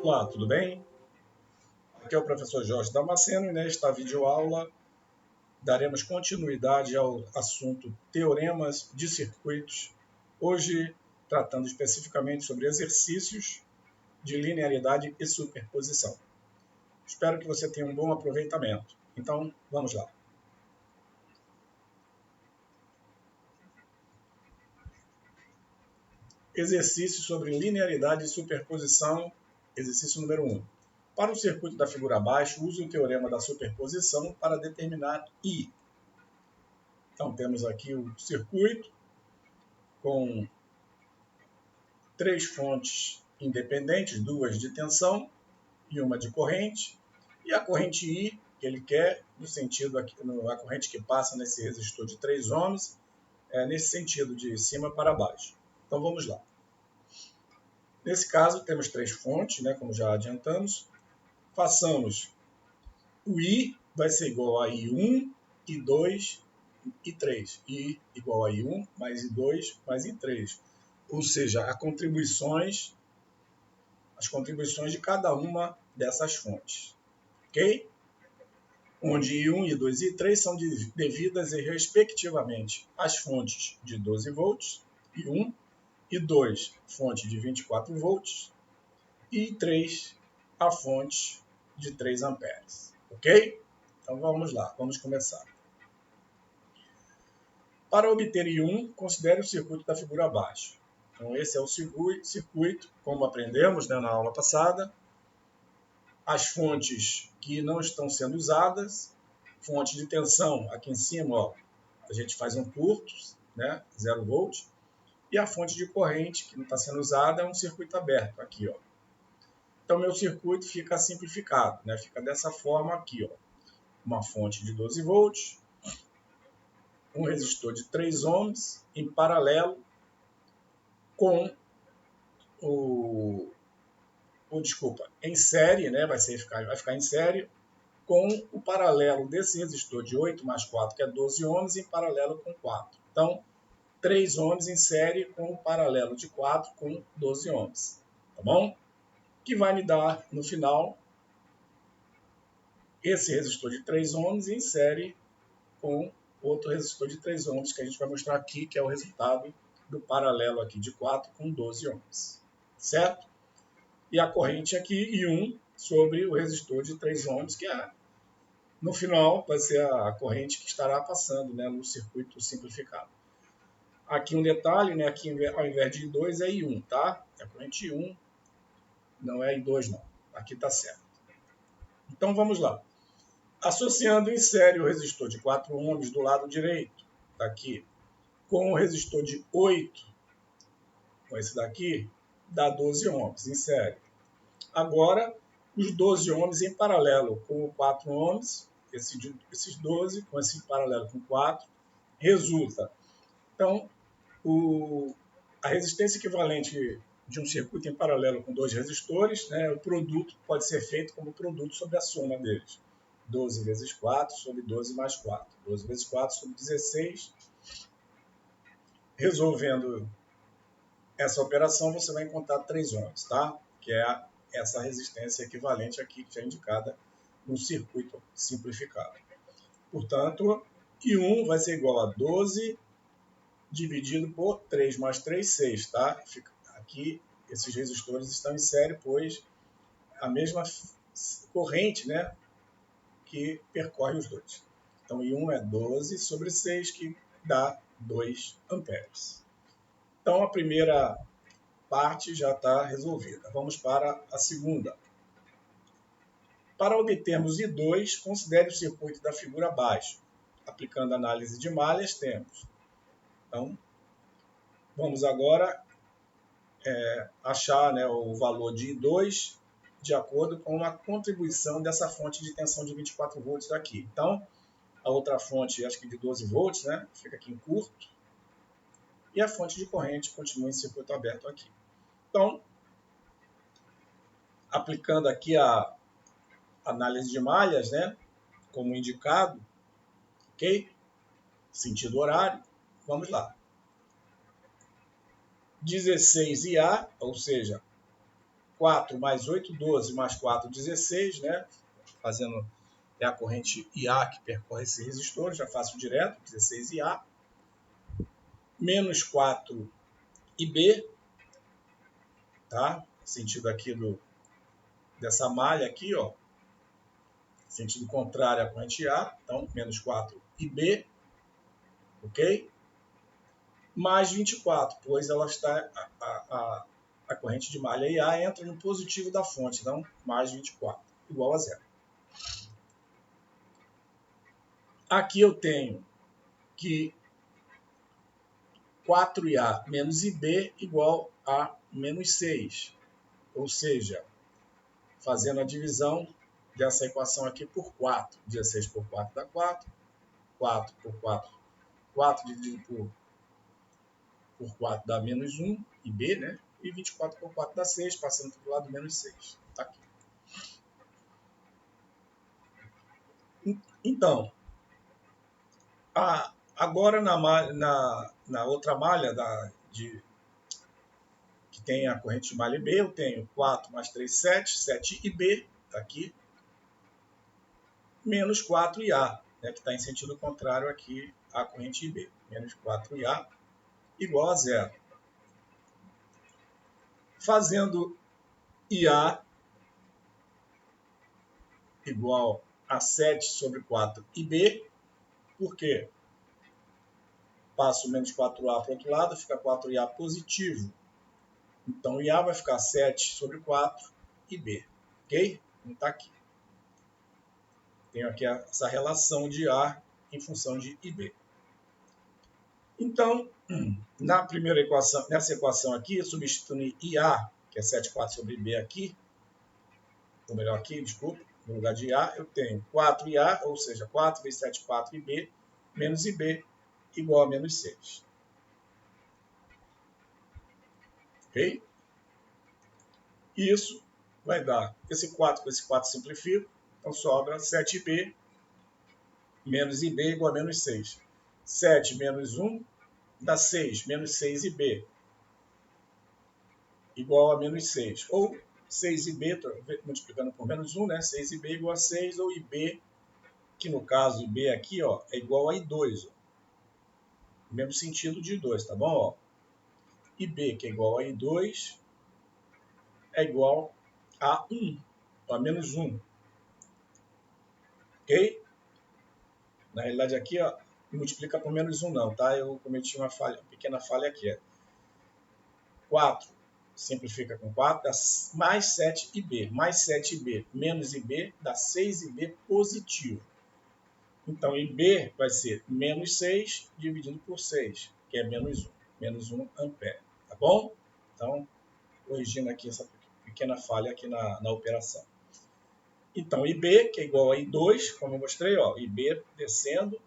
Olá, tudo bem? Aqui é o professor Jorge Damasceno e nesta videoaula daremos continuidade ao assunto Teoremas de Circuitos, hoje tratando especificamente sobre exercícios de linearidade e superposição. Espero que você tenha um bom aproveitamento. Então, vamos lá. Exercício sobre linearidade e superposição, exercício número 1. Para o circuito da figura abaixo, use o teorema da superposição para determinar I. Então, temos aqui o circuito com 3 fontes independentes, 2 de tensão e uma de corrente, e a corrente I, que ele quer, no sentido aqui, a corrente que passa nesse resistor de 3 ohms, nesse sentido, de cima para baixo. Então, vamos lá. Nesse caso, temos 3 fontes, como já adiantamos. Façamos o I, vai ser igual a I1, I2 e 3. I igual a I1 mais I2 mais I3. Ou seja, as contribuições de cada uma dessas fontes. Ok? Onde I1, I2 e I3 são devidas, respectivamente, às fontes de 12 volts, I1, I2, fonte de 24 volts, e I3, a fonte de 3 amperes. Ok? Então vamos lá, vamos começar. Para obter I1, considere o circuito da figura abaixo. Então esse é o circuito, como aprendemos na aula passada. As fontes que não estão sendo usadas, fonte de tensão aqui em cima, a gente faz um curto, 0 volts, e a fonte de corrente que não está sendo usada é um circuito aberto, aqui. Então, meu circuito fica simplificado, fica dessa forma aqui. Uma fonte de 12 volts, um resistor de 3 ohms em paralelo com em série, vai ficar em série com o paralelo desse resistor de 8 mais 4, que é 12 ohms, em paralelo com 4. Então, 3 ohms em série com o paralelo de 4 com 12 ohms. Tá bom? Que vai me dar, no final, esse resistor de 3 ohms em série com outro resistor de 3 ohms, que a gente vai mostrar aqui, que é o resultado do paralelo aqui de 4 com 12 ohms. Certo? E a corrente aqui, I1, sobre o resistor de 3 ohms, que no final vai ser a corrente que estará passando no circuito simplificado. Aqui um detalhe, aqui ao invés de I2 é I1, tá? É a corrente I1, não é I2 não. Aqui está certo. Então vamos lá. Associando em série o resistor de 4 ohms do lado direito, daqui, com o resistor de 8, com esse daqui, dá 12 ohms em série. Agora, os 12 ohms em paralelo com o 4 ohms, esses 12 com esse paralelo com 4, resulta. Então, a resistência equivalente de um circuito em paralelo com 2 resistores, o produto pode ser feito como produto sobre a soma deles. 12 vezes 4 sobre 12 mais 4. 12 vezes 4 sobre 16. Resolvendo essa operação, você vai encontrar 3 ohms, tá? Que é essa resistência equivalente aqui, que é indicada no circuito simplificado. Portanto, I1 vai ser igual a 12 dividido por 3 mais 3, 6, tá? Aqui, esses resistores estão em série, pois a mesma corrente, que percorre os dois. Então, I1 é 12 sobre 6, que dá 2 amperes. Então, a primeira parte já está resolvida. Vamos para a segunda. Para obtermos I2, considere o circuito da figura abaixo. Aplicando a análise de malhas, temos. Então, vamos agora achar o valor de I2 de acordo com a contribuição dessa fonte de tensão de 24 volts daqui. Então, a outra fonte, acho que de 12 volts, fica aqui em curto. E a fonte de corrente continua em circuito aberto aqui. Então, aplicando aqui a análise de malhas, como indicado, ok? Sentido horário, vamos lá. 16 IA, ou seja, 4 mais 8, 12, mais 4, 16, né? Fazendo a corrente IA que percorre esse resistor, já faço direto, 16 IA, menos 4 IB, tá? Sentido aqui dessa malha aqui, ó, sentido contrário à corrente A, então menos 4 IB, ok? Mais 24, pois ela está, a corrente de malha IA entra no positivo da fonte, então mais 24, igual a zero. Aqui eu tenho que 4IA menos IB igual a menos 6, ou seja, fazendo a divisão dessa equação aqui por 4. 16 por 4 dá 4. 4 por 4. 4 dividido por 4 dá menos 1, IB, né? E 24 por 4 dá 6, passando para o lado menos 6. Tá aqui. Então, agora na outra malha que tem a corrente de malha IB, eu tenho 4 mais 3, 7. 7 IB, tá aqui. Menos 4 IA, né, que está em sentido contrário aqui à corrente IB. Menos 4 IA igual a zero. Fazendo IA igual a 7 sobre 4 IB, por quê? Passo menos 4A para o outro lado, fica 4IA positivo. Então, IA vai ficar 7 sobre 4 IB, ok? Não está aqui. Tenho aqui essa relação de A em função de IB. Então, na primeira equação, nessa equação aqui, substituindo IA, que é 7,4 sobre IB aqui, ou melhor aqui, desculpa, no lugar de IA, eu tenho 4IA, ou seja, 4 vezes 7,4 IB, menos IB, igual a menos 6. Ok? E isso vai dar, esse 4 com esse 4 simplifica, então sobra 7IB menos IB igual a menos 6. 7 menos 1 dá 6, menos 6IB igual a menos 6. Ou 6IB, multiplicando por menos 1, né? 6IB igual a 6, ou IB, que no caso IB aqui, ó, é igual a I2. Ó. Mesmo sentido de 2, tá bom? Ó. IB, que é igual a I2, é igual a 1, a menos 1. Ok? Na realidade aqui, ó, multiplica por menos 1 não, tá? Eu cometi uma pequena falha aqui. É 4 simplifica com 4, dá mais 7IB. Mais 7IB menos IB dá 6IB positivo. Então, IB vai ser menos 6 dividido por 6, que é menos 1. Menos 1 ampere. Tá bom? Então, corrigindo aqui essa pequena falha aqui na operação. Então, IB, que é igual a I2, como eu mostrei, ó, IB descendo,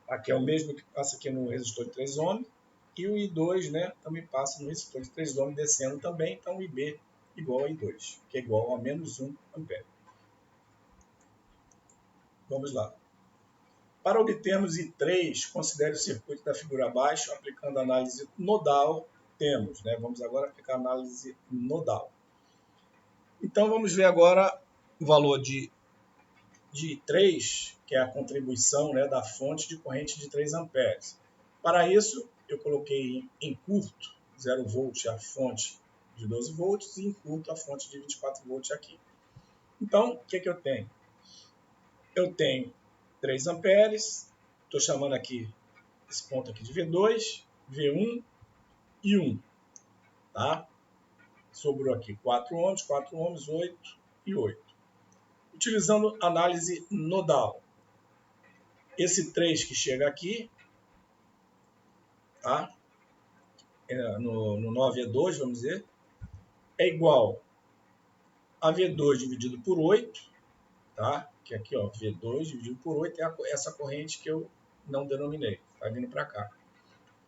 aqui é o mesmo que passa aqui no resistor de 3 ohms, e o I2, né, também passa no resistor de 3 ohms descendo também, então IB igual a I2, que é igual a menos 1 ampere. Vamos lá. Para obtermos I3, considere o circuito da figura abaixo, aplicando a análise nodal, temos, né? Vamos agora aplicar a análise nodal. Então, vamos ver agora o valor de I3, que é a contribuição, né, da fonte de corrente de 3 amperes. Para isso, eu coloquei em curto 0 volt a fonte de 12 volts e em curto a fonte de 24 volts aqui. Então, o que eu tenho? Eu tenho 3 amperes, estou chamando aqui esse ponto aqui de V2, V1 e 1. Tá? Sobrou aqui 4 ohms, 8 e 8. Utilizando análise nodal. Esse 3 que chega aqui, tá? No 9E2, vamos dizer, é igual a V2 dividido por 8, tá? Que aqui, ó, V2 dividido por 8 é essa corrente que eu não denominei, tá vindo para cá.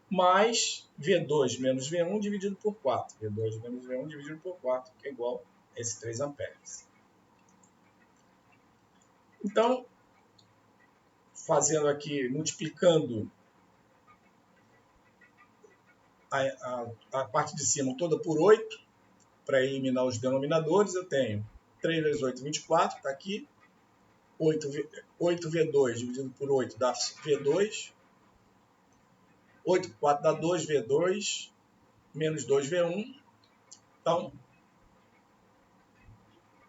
Mais V2 menos V1 dividido por 4. V2 menos V1 dividido por 4, que é igual a esse 3 amperes. Então, fazendo aqui, multiplicando a parte de cima toda por 8, para eliminar os denominadores, eu tenho 3 vezes 8, 24, está aqui. 8V2 dividido por 8 dá V2. 8 por 4 dá 2V2, menos 2V1. Então,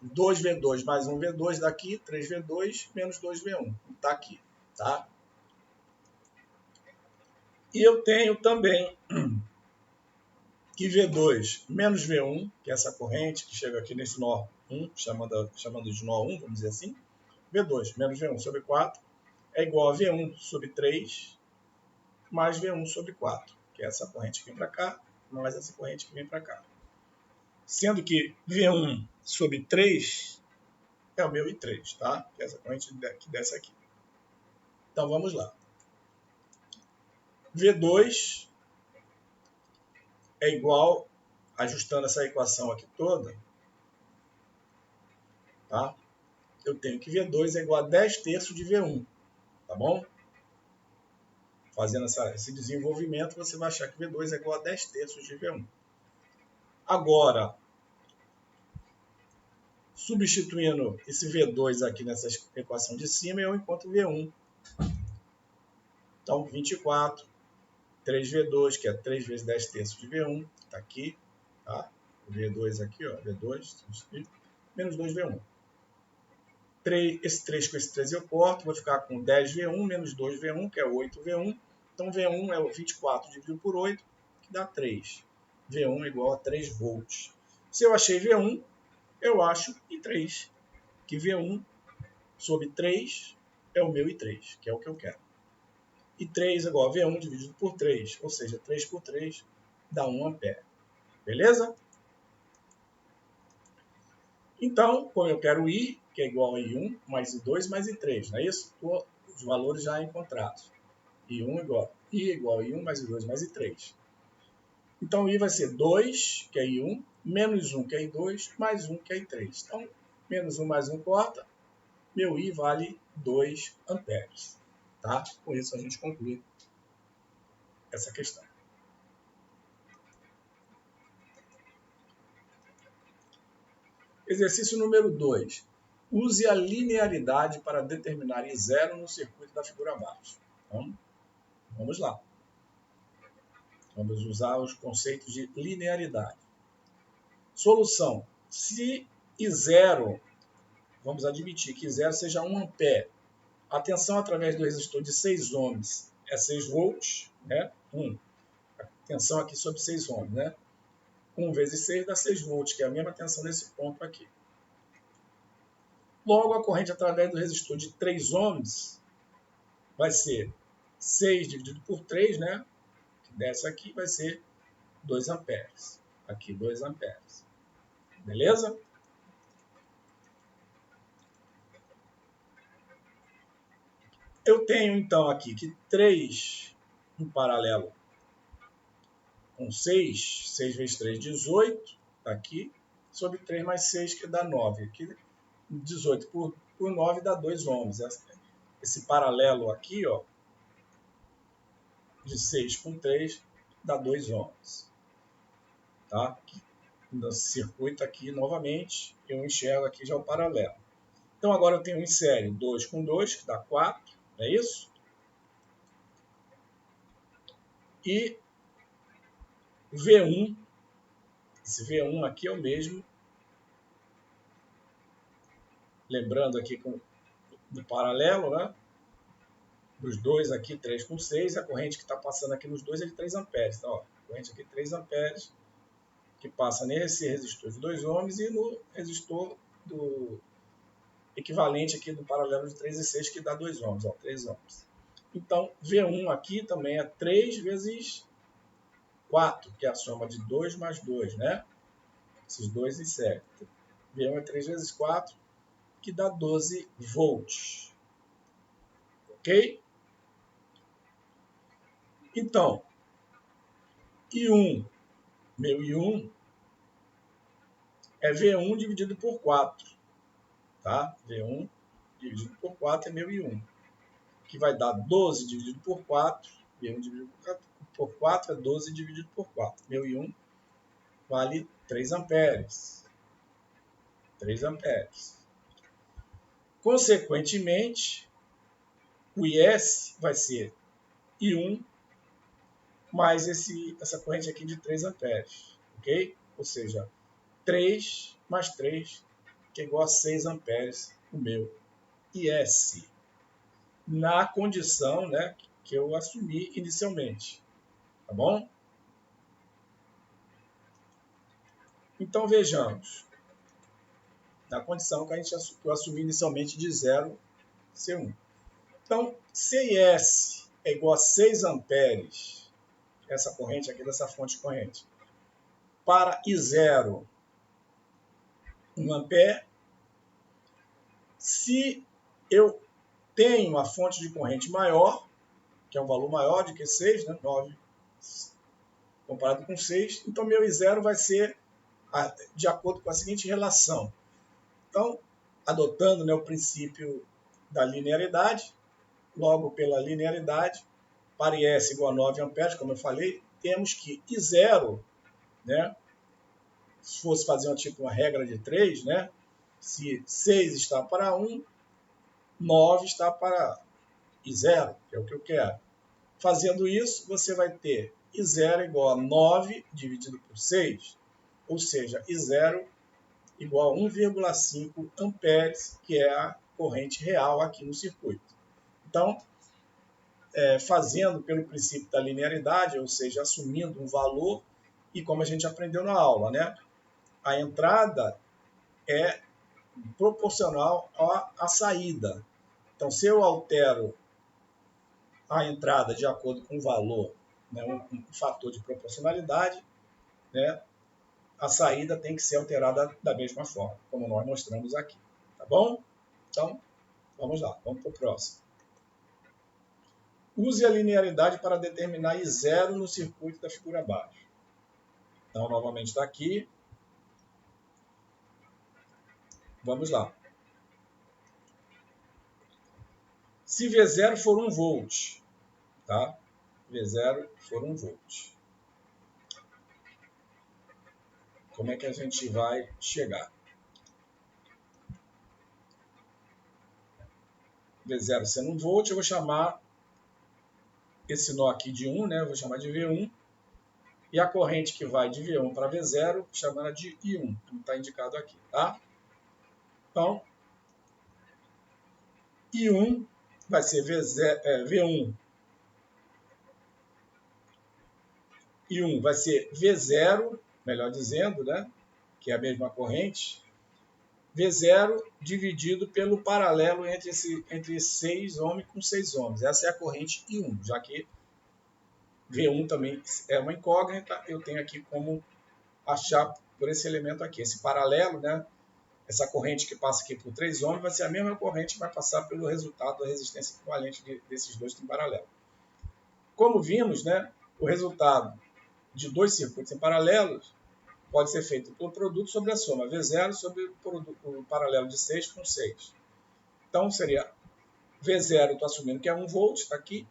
2V2 mais 1V2 daqui, 3V2 menos 2V1. Está aqui, tá? E eu tenho também que V2 menos V1, que é essa corrente que chega aqui nesse nó 1, chamando de nó 1, vamos dizer assim. V2 menos V1 sobre 4 é igual a V1 sobre 3 mais V1 sobre 4, que é essa corrente que vem para cá, mais essa corrente que vem para cá. Sendo que V1 sobre 3 é o meu I3, tá? Que é essa corrente que desce aqui. Então vamos lá. V2 é igual, ajustando essa equação aqui toda, tá? Eu tenho que V2 é igual a 10 terços de V1, tá bom? Fazendo esse desenvolvimento, você vai achar que V2 é igual a 10 terços de V1. Agora, substituindo esse V2 aqui nessa equação de cima, eu encontro V1. Então, 24, 3V2, que é 3 vezes 10 terços de V1, está aqui, tá? V2 aqui, ó, V2, menos 2V1. Esse 3 com esse 3 eu corto, vou ficar com 10V1 menos 2V1, que é 8V1. Então, V1 é o 24 dividido por 8, que dá 3. V1 é igual a 3 volts. Se eu achei V1, eu acho I3, que V1 sobre 3 é o meu I3, que é o que eu quero. I3 é igual a V1 dividido por 3, ou seja, 3 por 3 dá 1 ampere. Beleza? Então, como eu quero I, que é igual a I1 mais I2 mais I3, não é isso? Os valores já encontrados. I1 igual a I1 mais I2 mais I3. Então, I vai ser 2, que é I1, menos 1, que é I2, mais 1, que é I3. Então, menos 1 mais 1 corta, meu I vale 2 amperes. Tá? Com isso, a gente conclui essa questão. Exercício número 2. Use a linearidade para determinar I0 no circuito da figura abaixo. Então, vamos lá. Vamos usar os conceitos de linearidade. Solução. Se I0, vamos admitir que I0 seja 1 ampere, a tensão através do resistor de 6 ohms é 6 volts, né? A tensão aqui sobre 6 ohms, né? 1 vezes 6 dá 6 volts, que é a mesma tensão desse ponto aqui. Logo, a corrente através do resistor de 3 ohms vai ser 6 dividido por 3, né? Que desce aqui, vai ser 2 amperes. Aqui, 2 amperes. Beleza? Eu tenho, então, aqui que 3 em paralelo com 6. 6 vezes 3, 18. Tá aqui. Sobre 3 mais 6, que dá 9. Aqui, 18 por 9 dá 2 ohms. Esse paralelo aqui, ó, de 6 com 3 dá 2 ohms. Tá? No circuito aqui, novamente, eu enxergo aqui já o paralelo. Então, agora eu tenho em série 2 com 2, que dá 4, não é isso? E V1, esse V1 aqui é o mesmo, lembrando aqui do paralelo, né? Dos dois aqui, 3 com 6, a corrente que está passando aqui nos dois é de 3 amperes. Então, ó, a corrente aqui 3 amperes, que passa nesse resistor de 2 ohms e no resistor do equivalente aqui do paralelo de 3 e 6, que dá 2 ohms, ó, 3 ohms. Então, V1 aqui também é 3 vezes 4, que é a soma de 2 mais 2, né? Esses dois em série. V1 é 3 vezes 4, que dá 12 volts. Ok? Então, I1, meu I1, é V1 dividido por 4. Tá? V1 dividido por 4 é meu I1. Que vai dar 12 dividido por 4. V1 dividido por 4 é 12 dividido por 4. Meu I1 vale 3 amperes. 3 amperes. Consequentemente, o IS vai ser I1 mais essa corrente aqui de 3 amperes. Ok? Ou seja, 3 mais 3, que é igual a 6 amperes, o meu IS. Na condição, né, que eu assumi inicialmente. Tá bom? Então, vejamos. Na condição que eu assumi inicialmente de 0 C1. Então, CIS é igual a 6 amperes, essa corrente aqui dessa fonte corrente, para I0, 1 ampere. Se eu tenho uma fonte de corrente maior, que é um valor maior do que 6, né, 9 comparado com 6, então meu I0 vai ser de acordo com a seguinte relação. Então, adotando, né, o princípio da linearidade, logo pela linearidade, para IS igual a 9 amperes, como eu falei, temos que I0, né, se fosse fazer uma regra de 3, né, se 6 está para 1, 9 está para I0, que é o que eu quero. Fazendo isso, você vai ter I0 igual a 9 dividido por 6, ou seja, I0 igual a 1,5 amperes, que é a corrente real aqui no circuito. Então, fazendo pelo princípio da linearidade, ou seja, assumindo um valor, e como a gente aprendeu na aula, né, a entrada é proporcional à saída. Então, se eu altero a entrada de acordo com o valor, né, um fator de proporcionalidade, né, a saída tem que ser alterada da mesma forma, como nós mostramos aqui. Tá bom? Então, vamos lá, vamos para o próximo. Use a linearidade para determinar I0 no circuito da figura abaixo. Então, novamente está aqui. Vamos lá. Se V0 for 1 volt, tá? V0 for 1 volt. Como é que a gente vai chegar? V0 sendo 1 volt, eu vou chamar esse nó aqui de 1, né? Eu vou chamar de V1. E a corrente que vai de V1 para V0, chamando de I1, como está indicado aqui, tá? Então, I1 vai ser V1. I1 vai ser V0, melhor dizendo, né? Que é a mesma corrente. V0 dividido pelo paralelo entre 6 ohms com 6 ohms. Essa é a corrente I1, já que V1 também é uma incógnita, eu tenho aqui como achar por esse elemento aqui. Esse paralelo, né? Essa corrente que passa aqui por 3 ohms vai ser a mesma corrente que vai passar pelo resultado da resistência equivalente desses dois em paralelo. Como vimos, né? O resultado de dois circuitos em paralelos pode ser feito por produto sobre a soma V0 sobre o paralelo de 6 com 6. Então, seria V0, estou assumindo que é 1 volt, está aqui.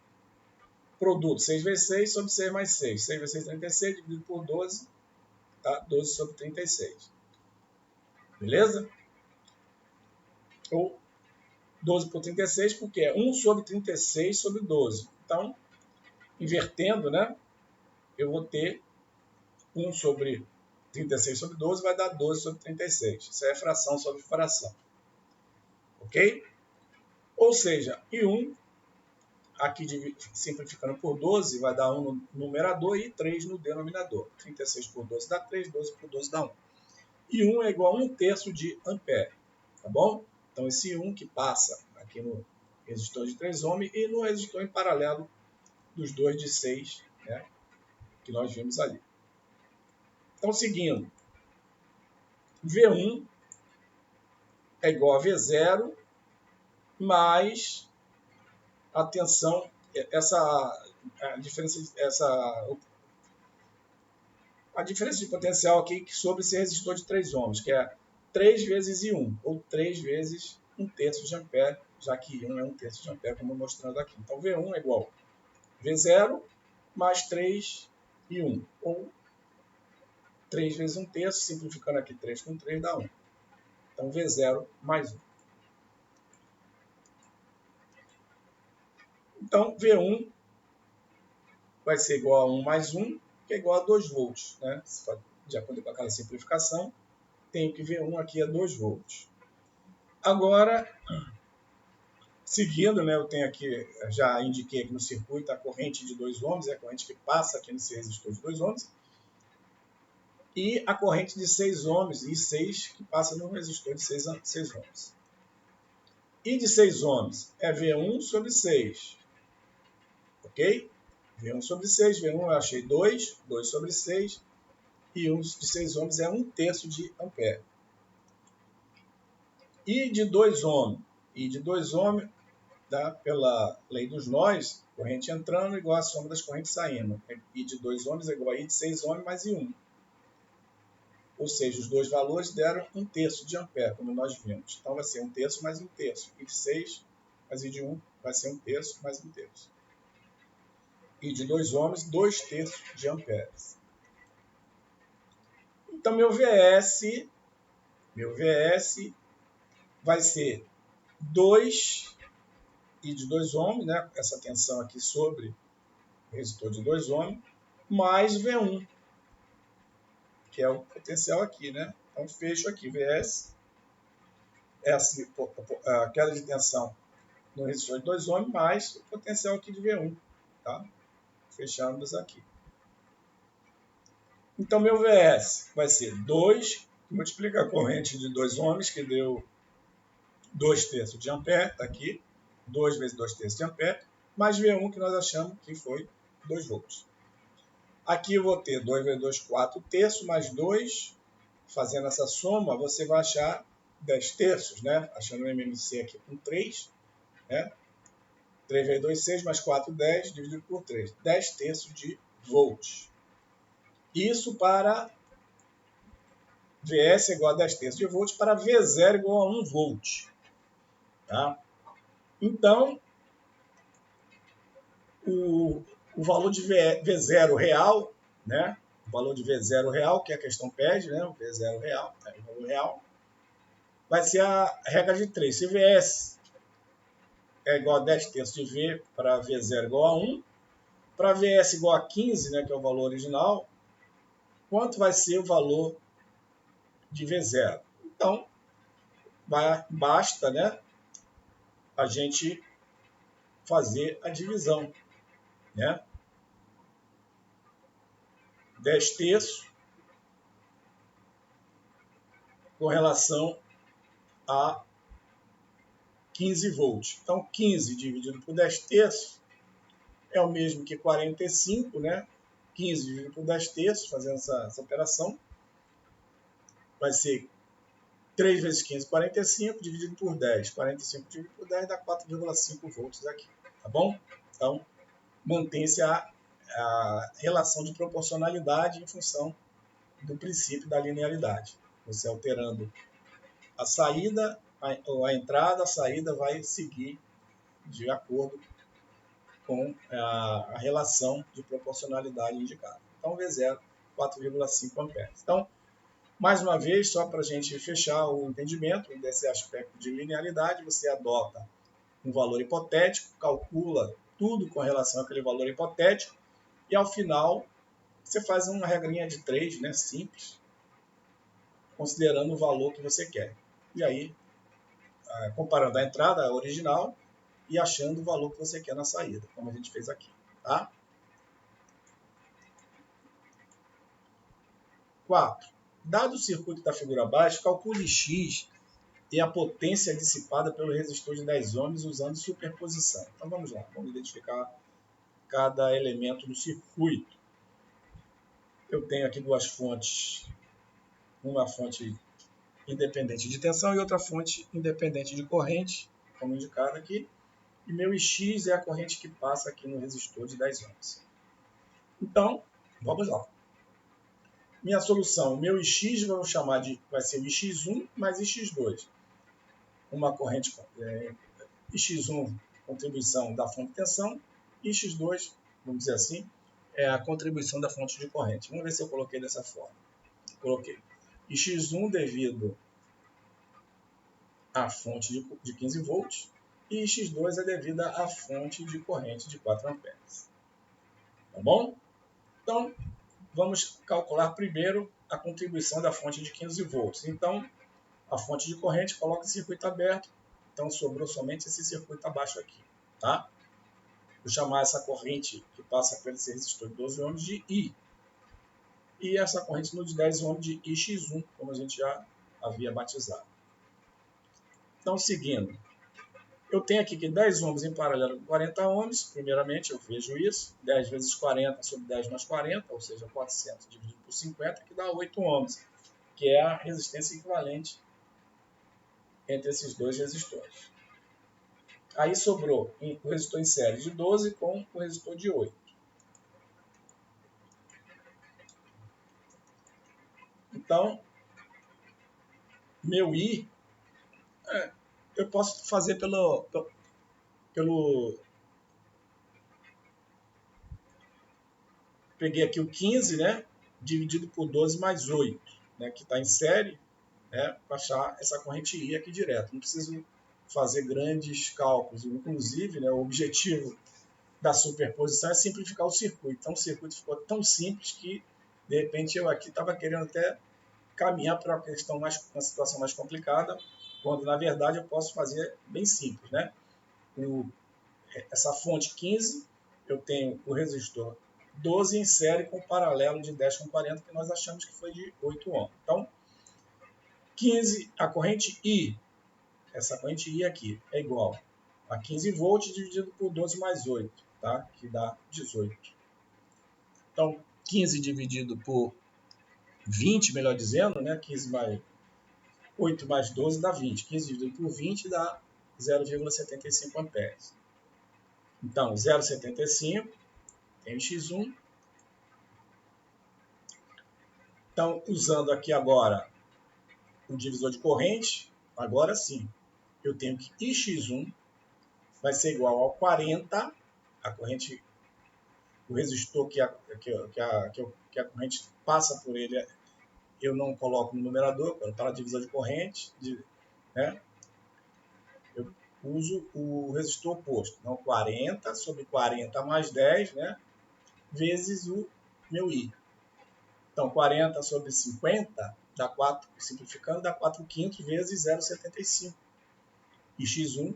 Produto 6 vezes 6 sobre 6 mais 6. 6 vezes 6, 36, dividido por 12, tá? 12 sobre 36. Beleza? Ou 12 por 36, porque é 1 sobre 36 sobre 12. Então, invertendo, né? Eu vou ter 1 sobre 36 sobre 12 vai dar 12 sobre 36. Isso é fração sobre fração. Ok? Ou seja, I1, aqui simplificando por 12, vai dar 1 no numerador e 3 no denominador. 36 por 12 dá 3, 12 por 12 dá 1. I1 é igual a 1/3 de ampere. Tá bom? Então, esse I1 que passa aqui no resistor de 3 ohms e no resistor em paralelo dos dois de 6, né, que nós vimos ali. Então, seguindo, V1 é igual a V0 mais, atenção, a diferença de potencial aqui sobre esse resistor de 3 ohms, que é 3 vezes I1, ou 3 vezes 1/3 de ampere, já que I1 é 1/3 de ampere, como mostrando aqui. Então, V1 é igual a V0 mais 3 I1, ou 3 vezes 1/3, simplificando aqui 3 com 3 dá 1. Então, V0 mais 1. Então, V1 vai ser igual a 1 mais 1, que é igual a 2 volts. Né? De acordo com aquela simplificação, tenho que V1 aqui é 2 volts. Agora, seguindo, né, eu tenho aqui, já indiquei aqui no circuito a corrente de 2 ohms, é a corrente que passa aqui nesse resistor de 2 ohms, e a corrente de 6 ohms e 6 que passa no resistor de 6 ohms. E de 6 ohms é V1 sobre 6. Ok? V1 sobre 6, V1 eu achei 2, 2 sobre 6, e 1 de 6 ohms é 1/3 de ampere. E de 2 ohms, dá pela lei dos nós, corrente entrando igual a soma das correntes saindo. I de 2 ohms é igual a I de 6 ohms mais I1. Ou seja, os dois valores deram 1/3 de ampere, como nós vimos. Então vai ser 1/3 mais 1/3. I de 6 mais I de 1 vai ser 1/3 mais 1/3. I de 2 ohms, 2/3 de amperes. Então meu VS vai ser 2 I de 2 ohms, né? Essa tensão aqui sobre o resistor de 2 ohms, mais V1, que é o potencial aqui, né? Então, fecho aqui, VS, a queda de tensão no resistor de 2 ohms, mais o potencial aqui de V1, tá? Fechamos aqui. Então, meu VS vai ser 2, multiplica a corrente de 2 ohms, que deu 2/3 de ampere, tá aqui, 2 vezes 2/3 de ampere, mais V1, que nós achamos que foi 2 volts. Aqui eu vou ter 2 vezes 2, 4/3, mais 2. Fazendo essa soma, você vai achar 10/3, né? Achando o MMC aqui com 3, né? 3 vezes 2, 6, mais 4, 10, dividido por 3. 10/3 de volts. Isso para VS igual a 10/3 de volts, para V0 igual a 1 volt. Tá? Então, o valor de V0 real, né? O valor de V0 real, que a questão pede, né? O V0 real, o valor real, vai ser a regra de 3. Se VS é igual a 10/3 de V para V0 igual a 1, para VS igual a 15, né, que é o valor original, quanto vai ser o valor de V0? Então, basta, né, a gente fazer a divisão, né? 10/3 com relação a 15 volts. Então, 15 dividido por 10/3 é o mesmo que 45, né? 15 dividido por 10/3, fazendo essa operação, vai ser 3 vezes 15, 45, dividido por 10. 45 dividido por 10 dá 4,5 volts aqui, tá bom? Então, mantém-se a relação de proporcionalidade em função do princípio da linearidade. Você alterando a saída, a entrada, a saída vai seguir de acordo com a relação de proporcionalidade indicada. Então, V0, 4,5 amperes. Então, mais uma vez, só para a gente fechar o entendimento desse aspecto de linearidade, você adota um valor hipotético, calcula tudo com relação àquele valor hipotético e, ao final, você faz uma regrinha de 3, né, simples, considerando o valor que você quer. E aí, comparando a entrada original e achando o valor que você quer na saída, como a gente fez aqui. Tá? 4. Dado o circuito da figura abaixo, calcule X e a potência dissipada pelo resistor de 10 ohms usando superposição. Então vamos lá, vamos identificar cada elemento do circuito. Eu tenho aqui duas fontes, uma fonte independente de tensão e outra fonte independente de corrente, como indicado aqui. E meu X é a corrente que passa aqui no resistor de 10 ohms. Então, vamos lá. Minha solução, meu X vamos chamar vai ser o X1 mais X2. Uma corrente X1, contribuição da fonte de tensão, e X2, vamos dizer assim, é a contribuição da fonte de corrente. Vamos ver se eu coloquei dessa forma. coloquei Ix1 devido à fonte de 15 volts e X2 é devida à fonte de corrente de 4 amperes. Tá bom? Então, vamos calcular primeiro a contribuição da fonte de 15 volts. Então, a fonte de corrente coloca o circuito aberto, então sobrou somente esse circuito abaixo aqui. Tá? Vou chamar essa corrente que passa por esse resistor de 12 ohms de I. E essa corrente no de 10 ohms de Ix1, como a gente já havia batizado. Então, seguindo, eu tenho aqui que 10 ohms em paralelo com 40 ohms. Primeiramente, eu vejo isso. 10 vezes 40 sobre 10 mais 40, ou seja, 400 dividido por 50, que dá 8 ohms, que é a resistência equivalente entre esses dois resistores. Aí sobrou o resistor em série de 12 com o resistor de 8. Então, meu I, eu posso fazer pelo peguei aqui o 15, né, dividido por 12 mais 8, né, que está em série, né, para achar essa corrente I aqui direto. Não preciso fazer grandes cálculos. Inclusive, né, o objetivo da superposição é simplificar o circuito. Então, o circuito ficou tão simples que, de repente, eu aqui estava querendo até caminhar para uma situação mais complicada, quando, na verdade, eu posso fazer bem simples. Né? Essa fonte 15, eu tenho o resistor 12 em série com paralelo de 10 com 40, que nós achamos que foi de 8 ohms. Então, 15, a corrente I, essa corrente I aqui, é igual a 15 volts dividido por 12 mais 8, tá? Que dá 18. Então, 15 dividido por 20, melhor dizendo, né? 15 mais 8 mais 12 dá 20. 15 dividido por 20 dá 0,75 amperes. Então, 0,75 tem o X1. Então, usando aqui agora o divisor de corrente, agora sim, eu tenho que Ix1 vai ser igual ao 40, a corrente, o resistor que a corrente passa por ele, eu não coloco no numerador, para a divisão de corrente, né? Eu uso o resistor oposto. Então, 40 sobre 40 mais 10, né? Vezes o meu I. Então, 40 sobre 50 dá 4, simplificando, dá 4 quintos vezes 0,75. E X1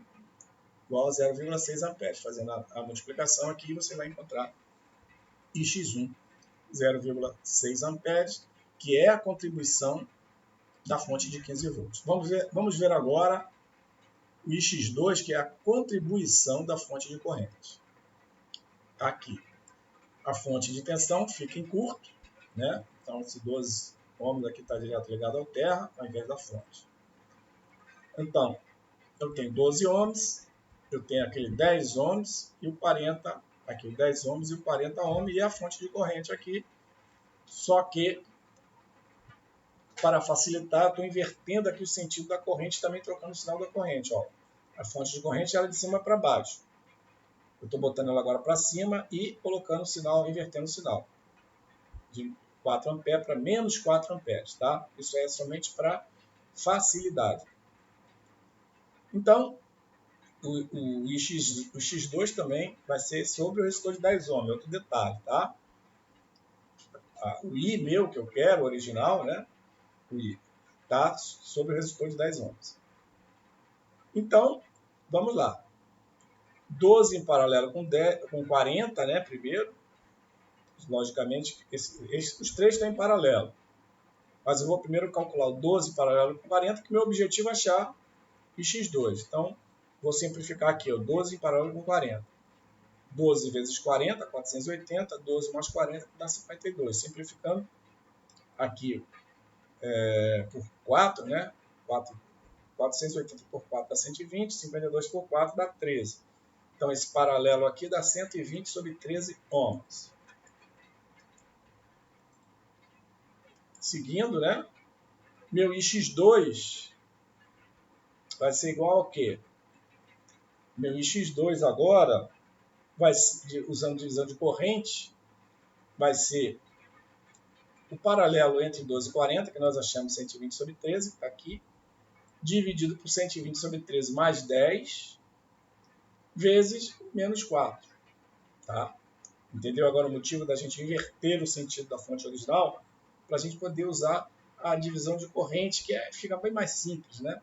igual a 0,6 amperes. Fazendo a multiplicação aqui, você vai encontrar Ix1, 0,6 amperes, que é a contribuição da fonte de 15 volts. Vamos ver agora o Ix2, que é a contribuição da fonte de corrente. Aqui, a fonte de tensão fica em curto, né? Então, esse 12 ohms aqui está direto ligado ao terra, ao invés da fonte. Então, eu tenho 12 ohms, eu tenho aquele 10 ohms e o 40, aqui o 10 ohms e o 40 ohms, e a fonte de corrente aqui. Só que, para facilitar, estou invertendo aqui o sentido da corrente, também trocando o sinal da corrente. Ó. A fonte de corrente ela é de cima para baixo. Eu estou botando ela agora para cima e colocando o sinal, invertendo o sinal. De 4 amperes para menos 4 amperes. Tá? Isso é somente para facilidade. Então, o X2 também vai ser sobre o resistor de 10 ohms. Outro detalhe, tá? O I meu, que eu quero, original, né? O I, tá? Sobre o resistor de 10 ohms. Então, vamos lá. 12 em paralelo com 40, né? Primeiro. Logicamente, os três estão em paralelo. Mas eu vou primeiro calcular o 12 em paralelo com 40, que meu objetivo é achar o X2. Então, vou simplificar aqui, o 12 em paralelo com 40. 12 vezes 40, 480, 12 mais 40, dá 52. Simplificando, aqui por 4, né? 480 por 4 dá 120, 52 por 4 dá 13. Então, esse paralelo aqui dá 120 sobre 13 ohms. Seguindo, né? Meu Ix2 vai ser igual ao quê? Meu Ix2 agora, usando divisão de corrente, vai ser o paralelo entre 12 e 40, que nós achamos 120 sobre 13, que está aqui, dividido por 120 sobre 13 mais 10, vezes menos 4. Tá? Entendeu agora o motivo da gente inverter o sentido da fonte original? Para a gente poder usar a divisão de corrente, que fica bem mais simples, né?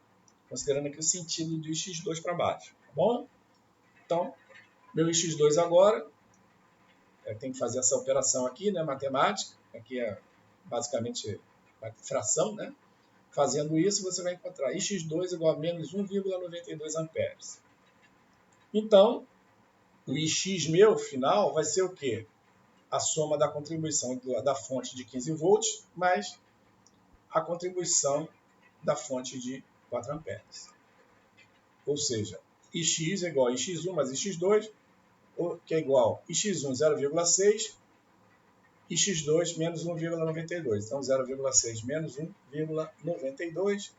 Considerando aqui o sentido do x2 para baixo. Tá bom? Então, meu x2 agora, tem que fazer essa operação aqui, né, matemática. Aqui é basicamente a fração, né? Fazendo isso, você vai encontrar x2 igual a menos 1,92 amperes. Então, o ix meu final vai ser o quê? A soma da contribuição da fonte de 15 volts mais a contribuição da fonte de 4 amperes. Ou seja, ix é igual a x1 mais x2, que é igual a x1 0,6, e x2 menos 1,92. Então, 0,6 menos 1,92,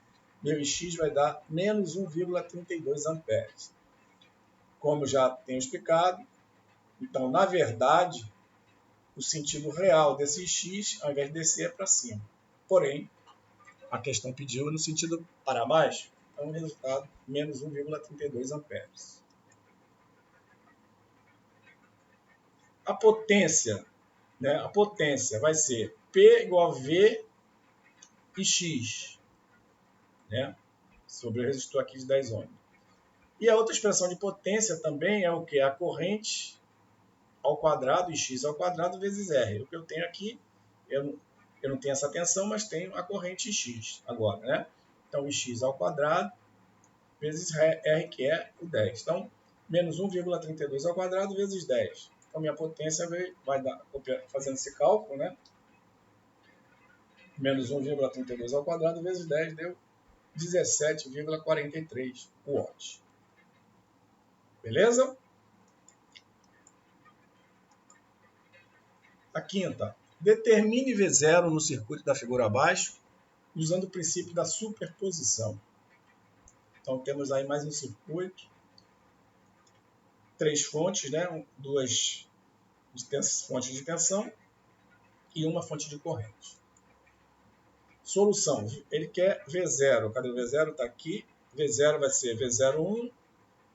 meu ix vai dar menos 1,32 amperes. Como já tenho explicado, então, na verdade, o sentido real desse x, ao invés de descer, é para cima. Porém, a questão pediu no sentido para baixo, então o resultado menos 1,32 amperes. A potência, né? A potência vai ser P igual a V e X, né? Sobre o resistor aqui de 10 ohms. E a outra expressão de potência também é o que? A corrente ao quadrado, e x ao quadrado vezes R. O que eu tenho aqui, eu não tenho essa tensão, mas tenho a corrente x agora, né? Então, x ao quadrado vezes R, que é o 10. Então, menos 1,32 ao quadrado vezes 10. Então, minha potência vai dar, fazendo esse cálculo, né? Menos 1,32 ao quadrado vezes 10 deu 17,43 watts. Beleza? A quinta, determine V0 no circuito da figura abaixo, usando o princípio da superposição. Então, temos aí mais um circuito, 3 fontes, né? 2 fontes de tensão e uma fonte de corrente. Solução, ele quer V0, cadê o V0? Está aqui, V0 vai ser V01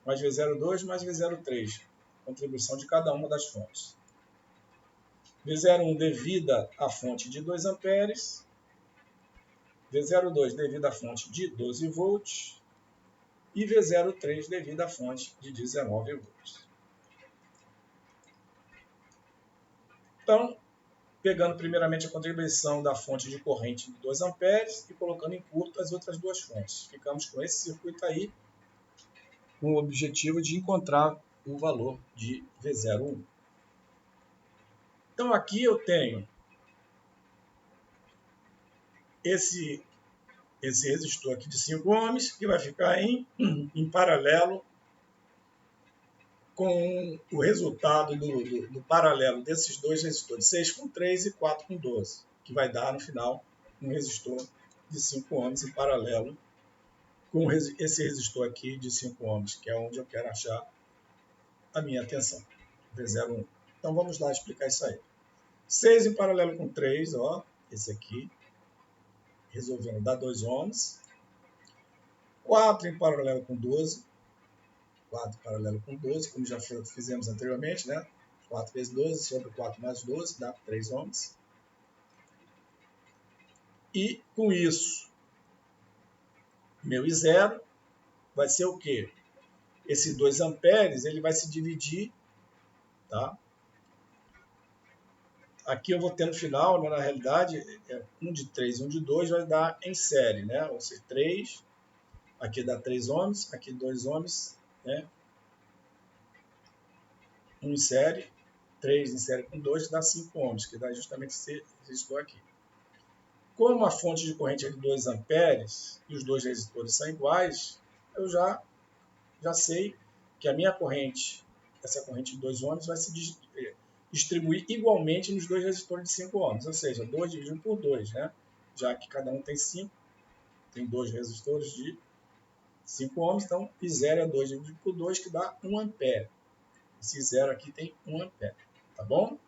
mais V02 mais V03, contribuição de cada uma das fontes. V01 devida à fonte de 2 amperes, V02 devido à fonte de 12 volts e V03 devido à fonte de 19 volts. Então, pegando primeiramente a contribuição da fonte de corrente de 2 amperes e colocando em curto as outras duas fontes. Ficamos com esse circuito aí, com o objetivo de encontrar o valor de V01. Então, aqui eu tenho esse resistor aqui de 5 ohms, que vai ficar em paralelo com o resultado do paralelo desses dois resistores, 6 com 3 e 4 com 12, que vai dar, no final, um resistor de 5 ohms em paralelo com esse resistor aqui de 5 ohms, que é onde eu quero achar a minha tensão, V01. Então, vamos lá explicar isso aí. 6 em paralelo com 3, ó, esse aqui, resolvendo, dá 2 ohms. 4 em paralelo com 12, 4 em paralelo com 12, como já fizemos anteriormente, né? 4 vezes 12 sobre 4 mais 12 dá 3 ohms. E com isso, meu I0 vai ser o quê? Esse 2 amperes ele vai se dividir, tá? Aqui eu vou ter no final, né, na realidade, um de 3 e um de 2 vai dar em série, né? Ou seja, 3, aqui dá 3 ohms, aqui 2 ohms, né? 1 em série, 3 em série com 2 dá 5 ohms, que dá justamente esse resistor aqui. Como a fonte de corrente é de 2 amperes e os dois resistores são iguais, eu já sei que a minha corrente, essa corrente de 2 ohms, vai se distribuir igualmente nos dois resistores de 5 ohms, ou seja, 2 dividido por 2, né? Já que cada um tem 5, tem dois resistores de 5 ohms, então I0 é 2 dividido por 2, que dá 1 ampere. Esse 0 aqui tem 1 ampere, tá bom?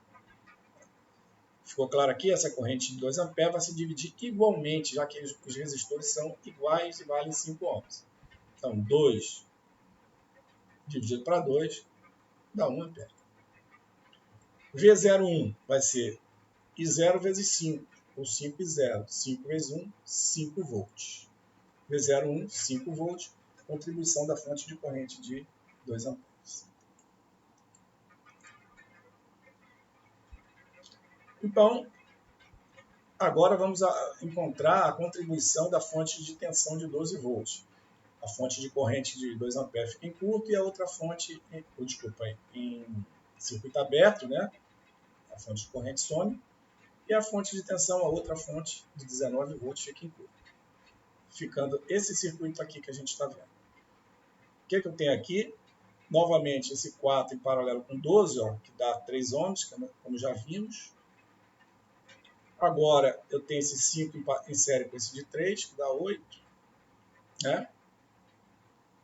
Ficou claro aqui? Essa corrente de 2 amperes vai se dividir igualmente, já que os resistores são iguais e valem 5 ohms. Então, 2 dividido para 2 dá 1 ampere. V01 vai ser I0 vezes 5, ou 5 e 0. 5 vezes 1, 5 volts. V01, 5 volts, contribuição da fonte de corrente de 2 amperes. Então, agora vamos encontrar a contribuição da fonte de tensão de 12 volts. A fonte de corrente de 2 amperes fica em curto e a outra fonte, em circuito aberto, né? A fonte de corrente some. E a fonte de tensão, a outra fonte de 19 volts, fica em curto. Ficando esse circuito aqui que a gente está vendo. O que eu tenho aqui? Novamente, esse 4 em paralelo com 12, ó, que dá 3 ohms, como já vimos. Agora, eu tenho esse 5 em série com esse de 3, que dá 8. Né?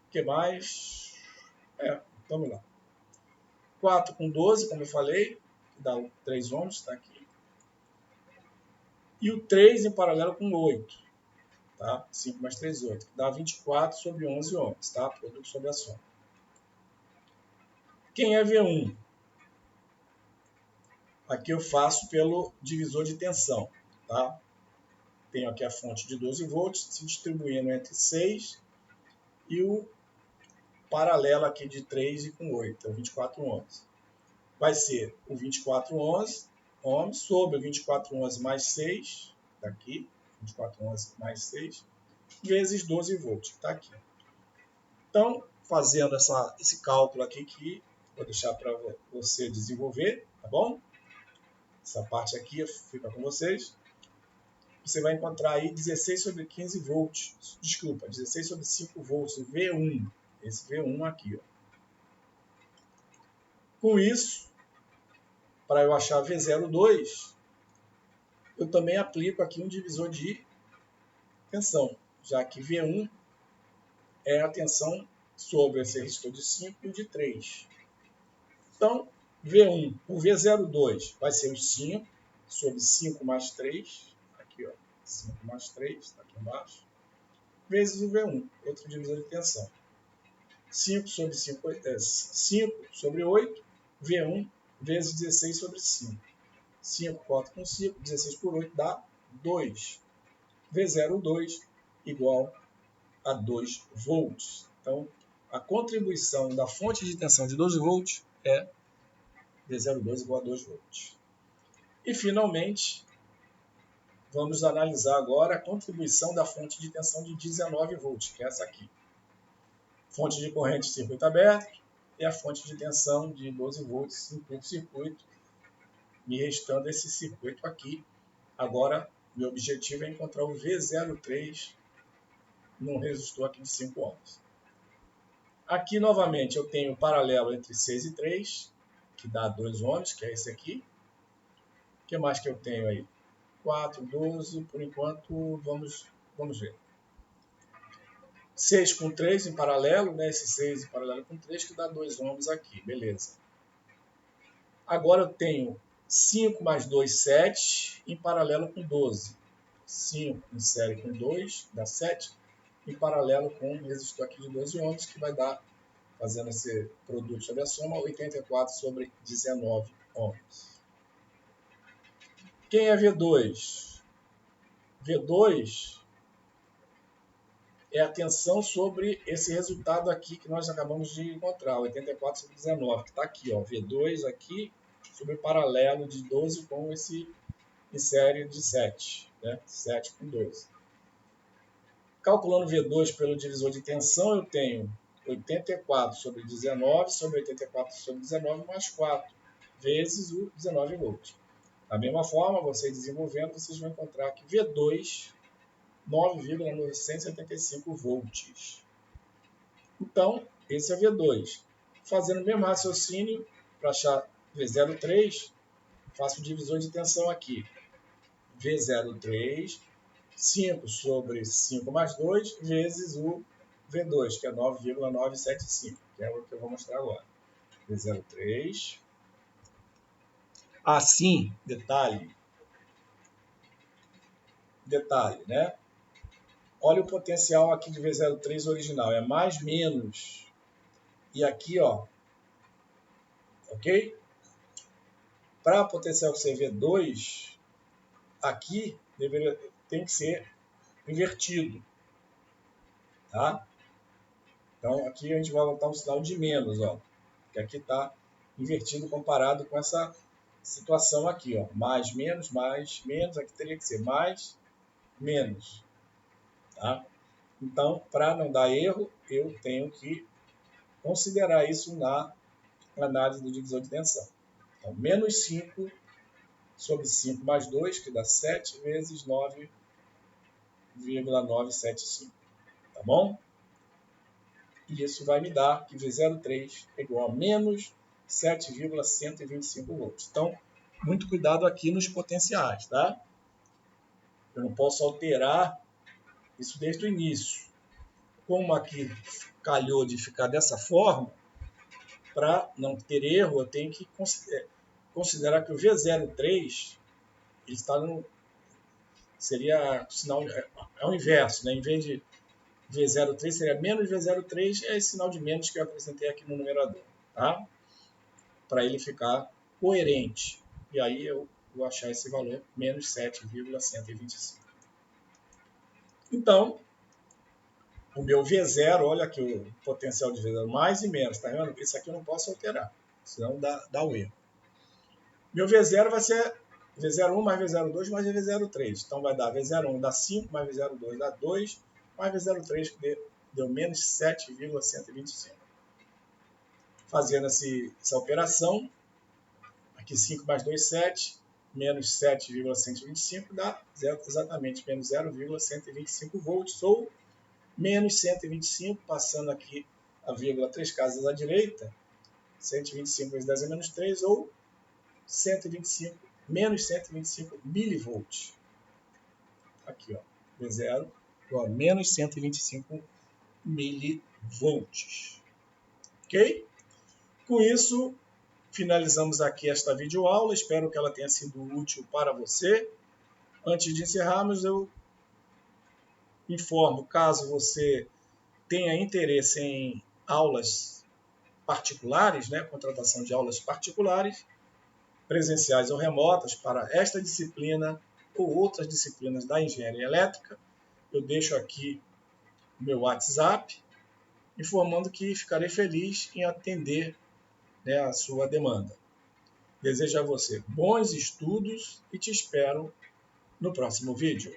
O que mais? Vamos lá. 4 com 12, como eu falei, que dá 3 ohms, está aqui. E o 3 em paralelo com 8. Tá? 5 mais 3, 8. Que dá 24 sobre 11 ohms. Tá? Produto sobre a soma. Quem é V1? Aqui eu faço pelo divisor de tensão. Tá? Tenho aqui a fonte de 12 volts se distribuindo entre 6 e o paralelo aqui de 3 e com 8, é o 24 ohms. Vai ser o 24 ohms sobre o 24 ohms mais 6, daqui, 24 ohms mais 6, vezes 12 volts, que está aqui. Então, fazendo esse cálculo aqui, que vou deixar para você desenvolver, tá bom? Essa parte aqui fica com vocês. Você vai encontrar aí 16 sobre 15 volts, desculpa, 16 sobre 5 volts, o V1, esse V1 aqui. Ó. Com isso, para eu achar V02, eu também aplico aqui um divisor de tensão, já que V1 é a tensão sobre esse resistor de 5 e o de 3. Então, V1, o V02 vai ser o 5 sobre 5 mais 3, aqui ó, 5 mais 3, está aqui embaixo, vezes o V1, outro divisor de tensão. 5 sobre 5 sobre 8, V1 vezes 16 sobre 5. 5 corta com 5, 16 por 8 dá 2. V02 igual a 2 volts. Então, a contribuição da fonte de tensão de 12 volts é V02 igual a 2 volts. E, finalmente, vamos analisar agora a contribuição da fonte de tensão de 19 volts, que é essa aqui. Fonte de corrente de circuito aberto e a fonte de tensão de 12 volts em curto-circuito, me restando esse circuito aqui. Agora, meu objetivo é encontrar o V03 num resistor aqui de 5 ohms. Aqui, novamente, eu tenho o paralelo entre 6 e 3, que dá 2 ohms, que é esse aqui. O que mais que eu tenho aí? 4, 12, por enquanto, vamos ver. 6 com 3 em paralelo, né? Esse 6 em paralelo com 3, que dá 2 ohms aqui, beleza. Agora eu tenho 5 mais 2, 7, em paralelo com 12. 5 em série com 2, dá 7, em paralelo com um resistor aqui de 12 ohms, que vai dar, fazendo esse produto sobre a soma, 84 sobre 19 ohms. Quem é V2? V2 é a tensão sobre esse resultado aqui que nós acabamos de encontrar, 84 sobre 19, que está aqui, ó, V2 aqui, sobre o paralelo de 12 com esse em série de 7, né? 7 com 12. Calculando V2 pelo divisor de tensão, eu tenho 84 sobre 19 sobre 84 sobre 19 mais 4, vezes o 19 volts. Da mesma forma, vocês desenvolvendo, vocês vão encontrar que V2, 9,975 volts. Então, esse é V2. Fazendo o mesmo raciocínio, para achar V03, faço o divisor de tensão aqui. V03, 5 sobre 5 mais 2, vezes o V2, que é 9,975, que é o que eu vou mostrar agora. V03. Assim, detalhe, detalhe, né? Olha o potencial aqui de V03 original, é mais menos. E aqui, ó, ok? Para potencial CV2, aqui tem que ser invertido, tá? Então aqui a gente vai botar um sinal de menos, ó, que aqui está invertido comparado com essa situação aqui, ó, mais, menos, aqui teria que ser mais, menos, tá? Então, para não dar erro, eu tenho que considerar isso na análise do divisor de tensão. Então, menos 5 sobre 5 mais 2, que dá 7 vezes 9,975, tá bom? E isso vai me dar que V03 é igual a menos 7,125 volts. Então, muito cuidado aqui nos potenciais, tá? Eu não posso alterar isso desde o início. Como aqui calhou de ficar dessa forma, para não ter erro, eu tenho que considerar que o V03 ele está no, seria sinal, é o inverso, né? Em vez de V03 seria menos V03, é esse sinal de menos que eu apresentei aqui no numerador, tá? Para ele ficar coerente. E aí eu vou achar esse valor, menos 7,125. Então, o meu V0, olha aqui o potencial de V0, mais e menos, tá vendo? Isso aqui eu não posso alterar, senão dá o erro. Meu V0 vai ser V01 mais V02 mais V03. Então vai dar V01 dá 5, mais V02 dá 2, mais V03 que deu menos 7,125. Fazendo essa operação, aqui 5 mais 2, 7, menos 7,125 dá exatamente menos 0,125 volts, ou menos 125, passando aqui a vírgula 3 casas à direita, 125 vezes 10 é menos 3, ou 125, menos 125 milivolts. Aqui, ó, V0 igual a menos 125 milivolts. Ok? Com isso, finalizamos aqui esta videoaula. Espero que ela tenha sido útil para você. Antes de encerrarmos, eu informo, caso você tenha interesse em aulas particulares, né, contratação de aulas particulares, presenciais ou remotas, para esta disciplina ou outras disciplinas da engenharia elétrica, eu deixo aqui o meu WhatsApp, informando que ficarei feliz em atender, né, a sua demanda. Desejo a você bons estudos e te espero no próximo vídeo.